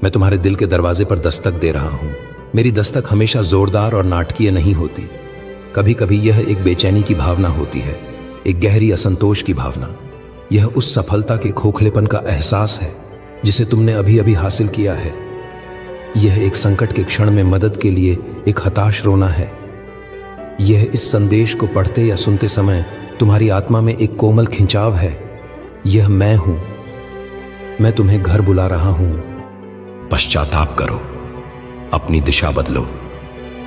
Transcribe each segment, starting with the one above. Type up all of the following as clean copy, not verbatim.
मैं तुम्हारे दिल के दरवाजे पर दस्तक दे रहा हूं। मेरी दस्तक हमेशा जोरदार और नाटकीय नहीं होती। कभी कभी यह एक बेचैनी की भावना होती है, एक गहरी असंतोष की भावना। यह उस सफलता के खोखलेपन का एहसास है जिसे तुमने अभी अभी हासिल किया है। यह एक संकट के क्षण में मदद के लिए एक हताश रोना है। यह इस संदेश को पढ़ते या सुनते समय तुम्हारी आत्मा में एक कोमल खिंचाव है। यह मैं हूं, मैं तुम्हें घर बुला रहा हूं। पश्चाताप करो, अपनी दिशा बदलो,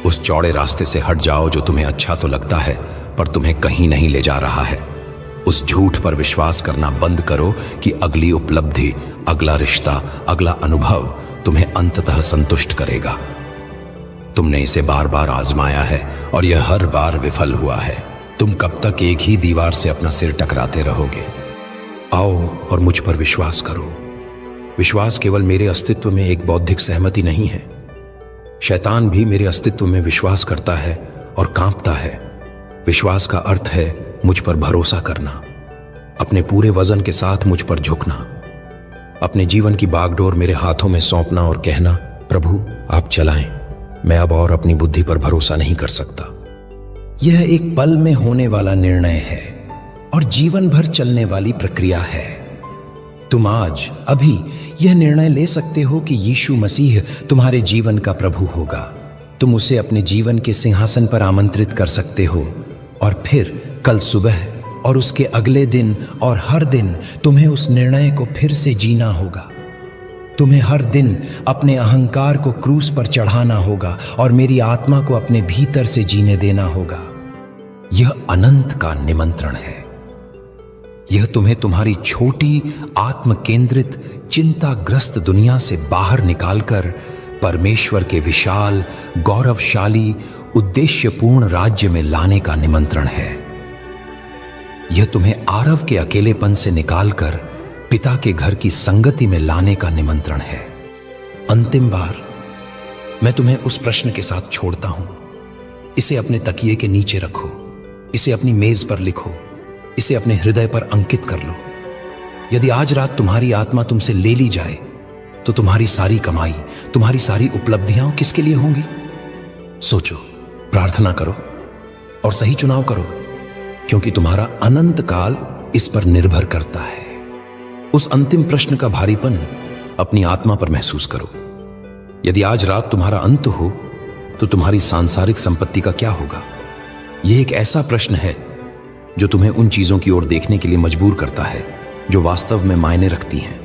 उस चौड़े रास्ते से हट जाओ जो तुम्हें अच्छा तो लगता है पर तुम्हें कहीं नहीं ले जा रहा है। उस झूठ पर विश्वास करना बंद करो कि अगली उपलब्धि, अगला रिश्ता, अगला अनुभव तुम्हें अंततः संतुष्ट करेगा। तुमने इसे बार बार आजमाया है और यह हर बार विफल हुआ है। तुम कब तक एक ही दीवार से अपना सिर टकराते रहोगे? आओ और मुझ पर विश्वास करो। विश्वास केवल मेरे अस्तित्व में एक बौद्धिक सहमति नहीं है। शैतान भी मेरे अस्तित्व में विश्वास करता है और कांपता है। विश्वास का अर्थ है मुझ पर भरोसा करना, अपने पूरे वजन के साथ मुझ पर झुकना, अपने जीवन की बागडोर मेरे हाथों में सौंपना और कहना, प्रभु आप चलाएं, मैं अब और अपनी बुद्धि पर भरोसा नहीं कर सकता। यह एक पल में होने वाला निर्णय है और जीवन भर चलने वाली प्रक्रिया है। तुम आज अभी यह निर्णय ले सकते हो कि यीशु मसीह तुम्हारे जीवन का प्रभु होगा। तुम उसे अपने जीवन के सिंहासन पर आमंत्रित कर सकते हो और फिर कल सुबह और उसके अगले दिन और हर दिन तुम्हें उस निर्णय को फिर से जीना होगा। तुम्हें हर दिन अपने अहंकार को क्रूस पर चढ़ाना होगा और मेरी आत्मा को अपने भीतर से जीने देना होगा। यह अनंत का निमंत्रण है। यह तुम्हें तुम्हारी छोटी आत्म केंद्रित चिंताग्रस्त दुनिया से बाहर निकालकर परमेश्वर के विशाल, गौरवशाली, उद्देश्यपूर्ण राज्य में लाने का निमंत्रण है। यह तुम्हें आरव के अकेलेपन से निकालकर पिता के घर की संगति में लाने का निमंत्रण है। अंतिम बार मैं तुम्हें उस प्रश्न के साथ छोड़ता हूं। इसे अपने तकिए के नीचे रखो, इसे अपनी मेज पर लिखो, इसे अपने हृदय पर अंकित कर लो। यदि आज रात तुम्हारी आत्मा तुमसे ले ली जाए तो तुम्हारी सारी कमाई, तुम्हारी सारी उपलब्धियां किसके लिए होंगी? सोचो, प्रार्थना करो और सही चुनाव करो, क्योंकि तुम्हारा अनंत काल इस पर निर्भर करता है। उस अंतिम प्रश्न का भारीपन अपनी आत्मा पर महसूस करो। यदि आज रात तुम्हारा अंत हो तो तुम्हारी सांसारिक संपत्ति का क्या होगा? यह एक ऐसा प्रश्न है जो तुम्हें उन चीजों की ओर देखने के लिए मजबूर करता है जो वास्तव में मायने रखती हैं।